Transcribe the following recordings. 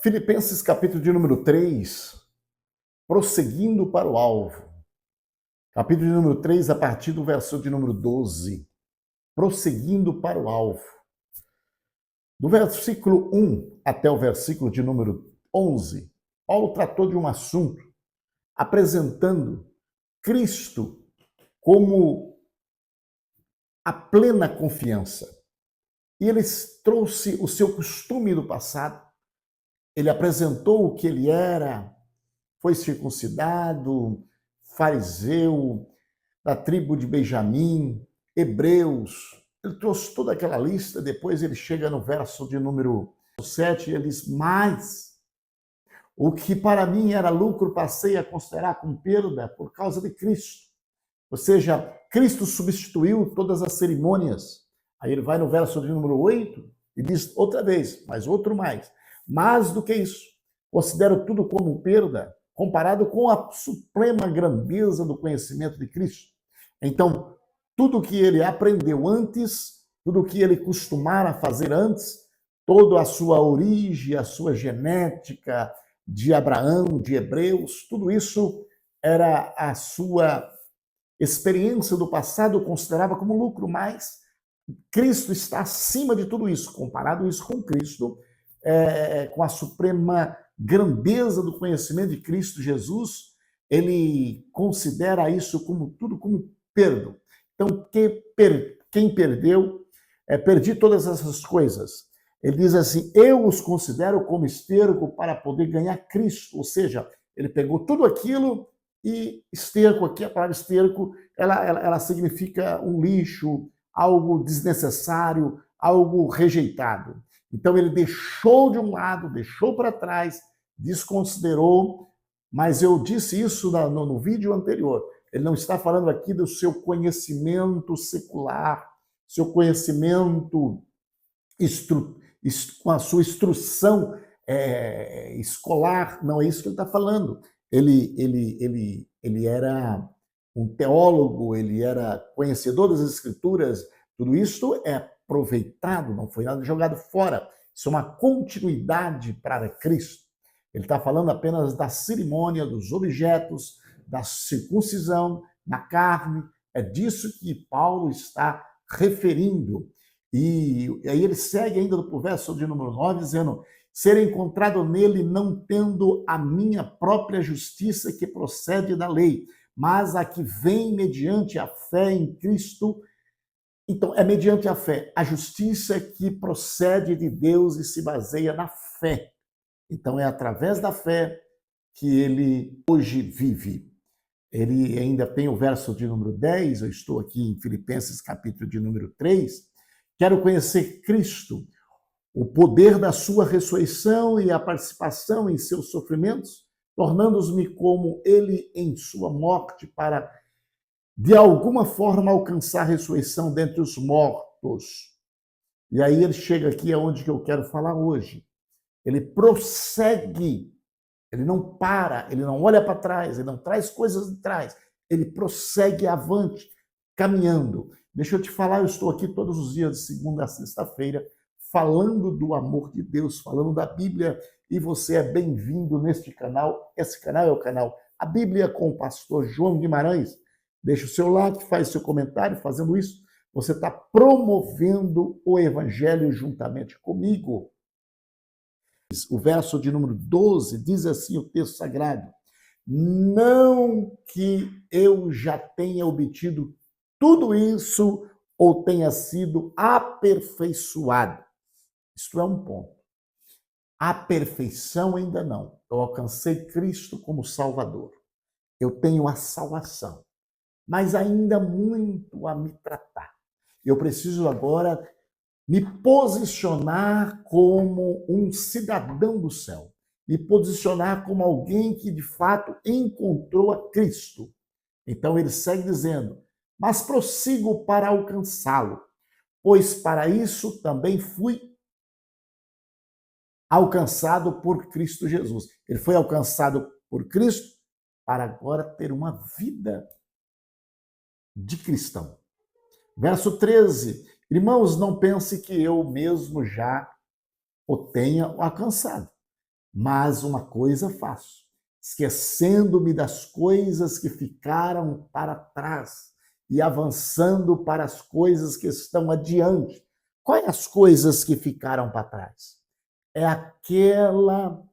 Filipenses capítulo de número 3, prosseguindo para o alvo. Capítulo de número 3, a partir do verso de número 12. Prosseguindo para o alvo. Do versículo 1 até o versículo de número 11, Paulo tratou de um assunto apresentando Cristo como a plena confiança. E ele trouxe o seu costume do passado, ele apresentou o que ele era, foi circuncidado, fariseu, da tribo de Benjamim, hebreus. Ele trouxe toda aquela lista, depois ele chega no verso de número 7 e ele diz, mas o que para mim era lucro passei a considerar como perda por causa de Cristo. Ou seja, Cristo substituiu todas as cerimônias. Aí ele vai no verso de número 8 e diz outra vez, mas outro mais. Mais do que isso, considero tudo como perda, comparado com a suprema grandeza do conhecimento de Cristo. Então, tudo que ele aprendeu antes, tudo que ele costumara fazer antes, toda a sua origem, a sua genética de Abraão, de Hebreus, tudo isso era a sua experiência do passado, considerava como lucro, mas Cristo está acima de tudo isso. Comparado isso com Cristo, com a suprema grandeza do conhecimento de Cristo Jesus, ele considera isso como tudo como perda. Então, quem perdeu, perdi todas essas coisas. Ele diz assim, eu os considero como esterco para poder ganhar Cristo. Ou seja, ele pegou tudo aquilo e esterco, aqui a palavra esterco, ela significa um lixo, algo desnecessário, algo rejeitado. Então ele deixou de um lado, deixou para trás, desconsiderou, mas eu disse isso no vídeo anterior. Ele não está falando aqui do seu conhecimento secular, seu conhecimento com a sua instrução escolar, não é isso que ele está falando. Ele era um teólogo, ele era conhecedor das Escrituras, tudo isso é aproveitado, não foi nada jogado fora. Isso é uma continuidade para Cristo. Ele está falando apenas da cerimônia, dos objetos, da circuncisão na carne, é disso que Paulo está referindo. E aí ele segue ainda para o verso de número 9, dizendo, ser encontrado nele não tendo a minha própria justiça que procede da lei, mas a que vem mediante a fé em Cristo. Então, é mediante a fé, a justiça que procede de Deus e se baseia na fé. Então, é através da fé que ele hoje vive. Ele ainda tem o verso de número 10, eu estou aqui em Filipenses capítulo de número 3, quero conhecer Cristo, o poder da sua ressurreição e a participação em seus sofrimentos, tornando-me como ele em sua morte, para, de alguma forma, alcançar a ressurreição dentre os mortos. E aí ele chega aqui aonde que eu quero falar hoje. Ele prossegue, ele não para, ele não olha para trás, ele não traz coisas de trás, ele prossegue avante, caminhando. Deixa eu te falar, eu estou aqui todos os dias, de segunda a sexta-feira, falando do amor de Deus, falando da Bíblia, e você é bem-vindo neste canal. Esse canal é o canal A Bíblia com o pastor João Guimarães. Deixa o seu like, faz seu comentário, fazendo isso, você está promovendo o Evangelho juntamente comigo. O verso de número 12 diz assim o texto sagrado, não que eu já tenha obtido tudo isso ou tenha sido aperfeiçoado. Isto é um ponto. A perfeição ainda não. Eu alcancei Cristo como Salvador. Eu tenho a salvação, mas ainda muito a me tratar. Eu preciso agora me posicionar como um cidadão do céu, me posicionar como alguém que de fato encontrou a Cristo. Então ele segue dizendo, mas prossigo para alcançá-lo, pois para isso também fui alcançado por Cristo Jesus. Ele foi alcançado por Cristo para agora ter uma vida de cristão. Verso 13. Irmãos, não pense que eu mesmo já o tenha alcançado. Mas uma coisa faço, esquecendo-me das coisas que ficaram para trás e avançando para as coisas que estão adiante. Quais as coisas que ficaram para trás? É aquela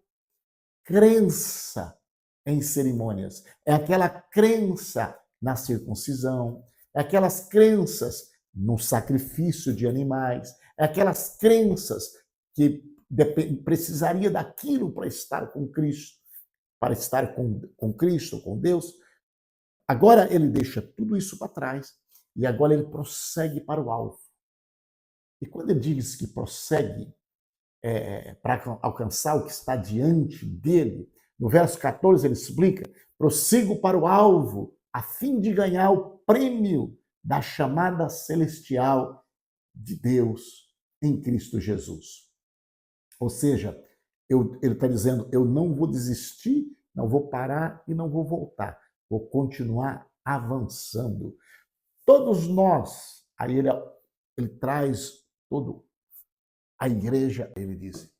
crença em cerimônias, é aquela crença na circuncisão, é aquelas crenças no sacrifício de animais, é aquelas crenças que precisaria daquilo para estar com Cristo, para estar com Cristo, com Deus. Agora ele deixa tudo isso para trás e agora ele prossegue para o alvo. E quando ele diz que prossegue para alcançar o que está diante dele, no verso 14 ele explica: prossigo para o alvo, a fim de ganhar o prêmio da chamada celestial de Deus em Cristo Jesus. Ou seja, ele está dizendo: eu não vou desistir, não vou parar e não vou voltar. Vou continuar avançando. Todos nós, aí ele traz todo a igreja, ele diz,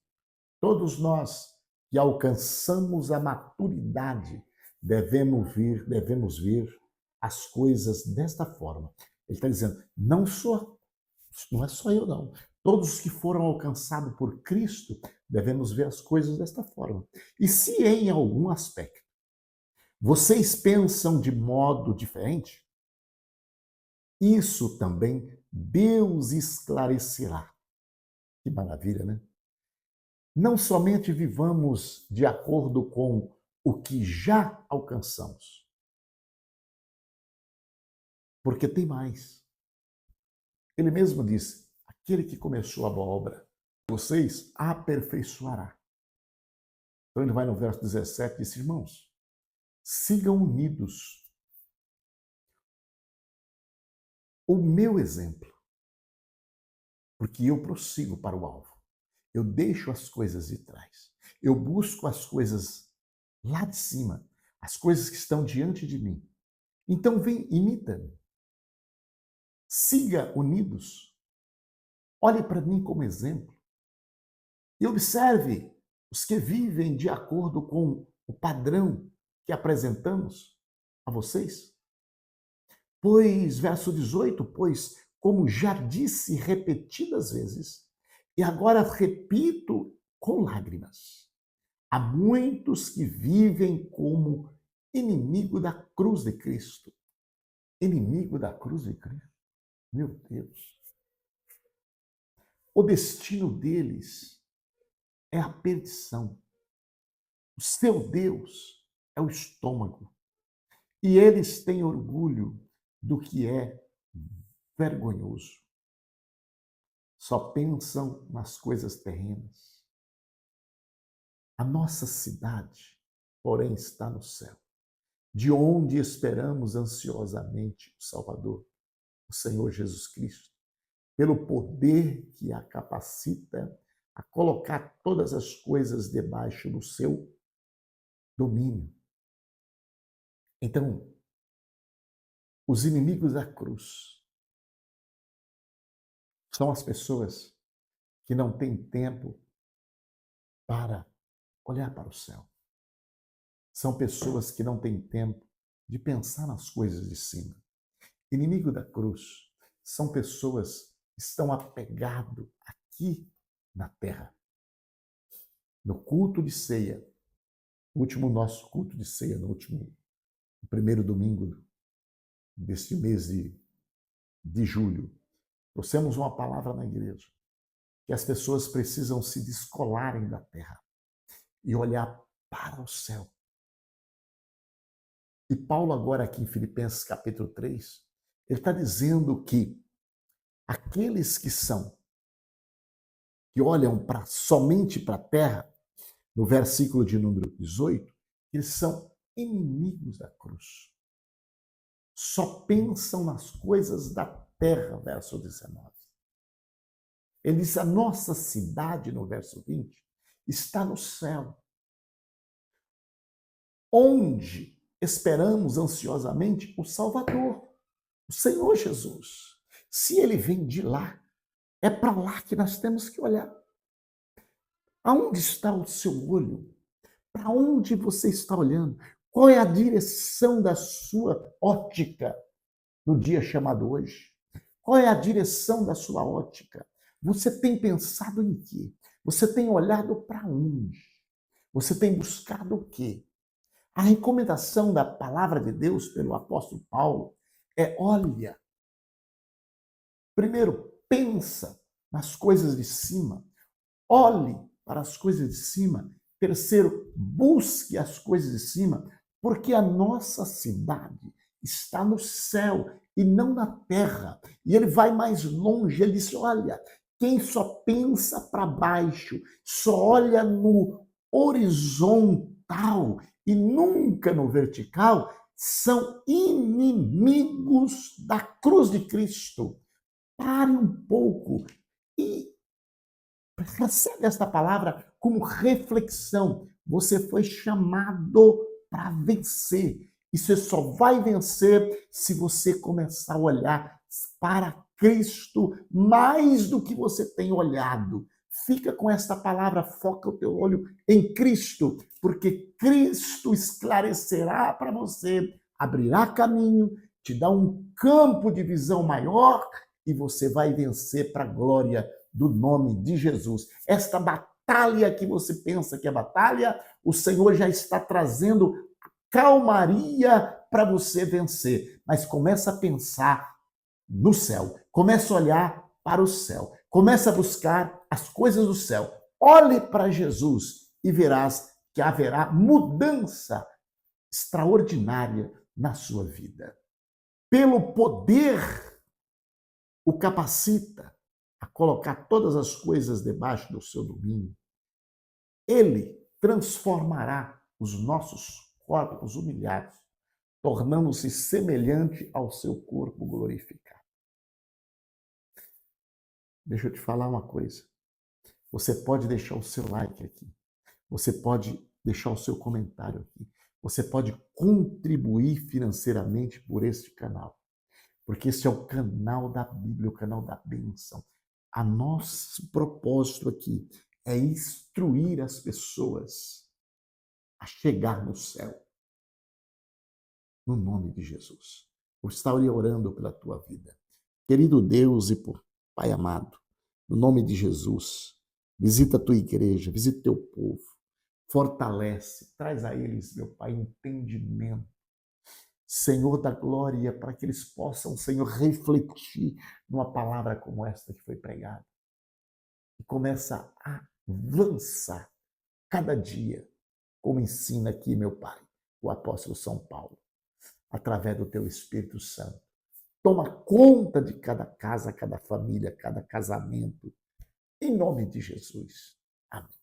todos nós que alcançamos a maturidade devemos ver as coisas desta forma. Ele está dizendo, não é só eu não. Todos os que foram alcançados por Cristo devemos ver as coisas desta forma. E se em algum aspecto vocês pensam de modo diferente, isso também Deus esclarecerá. Que maravilha, né? Não somente vivamos de acordo com o que já alcançamos, porque tem mais. Ele mesmo disse: aquele que começou a boa obra, vocês aperfeiçoará. Então ele vai no verso 17 e diz: irmãos, sigam unidos o meu exemplo, porque eu prossigo para o alvo. Eu deixo as coisas de trás. Eu busco as coisas lá de cima, as coisas que estão diante de mim. Então vem, imita-me. Siga unidos. Olhe para mim como exemplo. E observe os que vivem de acordo com o padrão que apresentamos a vocês. Pois, verso 18, pois, como já disse repetidas vezes, e agora repito com lágrimas, há muitos que vivem como inimigo da cruz de Cristo. Inimigo da cruz de Cristo. Meu Deus. O destino deles é a perdição. O seu Deus é o estômago. E eles têm orgulho do que é vergonhoso. Só pensam nas coisas terrenas. A nossa cidade, porém, está no céu, de onde esperamos ansiosamente o Salvador, o Senhor Jesus Cristo, pelo poder que a capacita a colocar todas as coisas debaixo do seu domínio. Então, os inimigos da cruz são as pessoas que não têm tempo para olhar para o céu. São pessoas que não têm tempo de pensar nas coisas de cima. Inimigo da cruz são pessoas que estão apegadas aqui na terra. No culto de ceia, o último nosso culto de ceia, no primeiro domingo deste mês de julho, trouxemos uma palavra na igreja, que as pessoas precisam se descolarem da terra e olhar para o céu. E Paulo agora aqui em Filipenses capítulo 3, ele está dizendo que aqueles que olham somente para a terra, no versículo de número 18, eles são inimigos da cruz. Só pensam nas coisas da terra, verso 19. Ele diz: a nossa cidade, no verso 20, está no céu, onde esperamos ansiosamente o Salvador, o Senhor Jesus. Se ele vem de lá, é para lá que nós temos que olhar. Aonde está o seu olho? Para onde você está olhando? Qual é a direção da sua ótica no dia chamado hoje? Qual é a direção da sua ótica? Você tem pensado em quê? Você tem olhado para onde? Você tem buscado o quê? A recomendação da palavra de Deus pelo apóstolo Paulo é: olha, primeiro, pensa nas coisas de cima. Olhe para as coisas de cima. Terceiro, busque as coisas de cima, porque a nossa cidade está no céu e não na terra. E ele vai mais longe, ele diz: olha, quem só pensa para baixo, só olha no horizontal e nunca no vertical, são inimigos da cruz de Cristo. Pare um pouco e recebe esta palavra como reflexão. Você foi chamado para vencer. E você só vai vencer se você começar a olhar para Cristo mais do que você tem olhado. Fica com esta palavra, foca o teu olho em Cristo, porque Cristo esclarecerá para você, abrirá caminho, te dá um campo de visão maior e você vai vencer para a glória do nome de Jesus. Esta batalha que você pensa que é batalha, o Senhor já está trazendo calmaria para você vencer. Mas começa a pensar no céu. Começa a olhar para o céu. Começa a buscar as coisas do céu. Olhe para Jesus e verás que haverá mudança extraordinária na sua vida. Pelo poder, o capacita a colocar todas as coisas debaixo do seu domínio. Ele transformará os nossos corpos humilhados, tornando-se semelhante ao seu corpo glorificado. Deixa eu te falar uma coisa. Você pode deixar o seu like aqui. Você pode deixar o seu comentário aqui. Você pode contribuir financeiramente por este canal. Porque esse é o canal da Bíblia, o canal da bênção. A nosso propósito aqui é instruir as pessoas a chegar no céu. No nome de Jesus. Eu estarei orando pela tua vida. Querido Deus e por Pai amado, no nome de Jesus, visita a tua igreja, visita o teu povo, fortalece, traz a eles, meu Pai, entendimento. Senhor da glória, para que eles possam, Senhor, refletir numa palavra como esta que foi pregada. E começa a avançar cada dia, como ensina aqui, meu Pai, o apóstolo São Paulo, através do teu Espírito Santo. Toma conta de cada casa, cada família, cada casamento. Em nome de Jesus. Amém.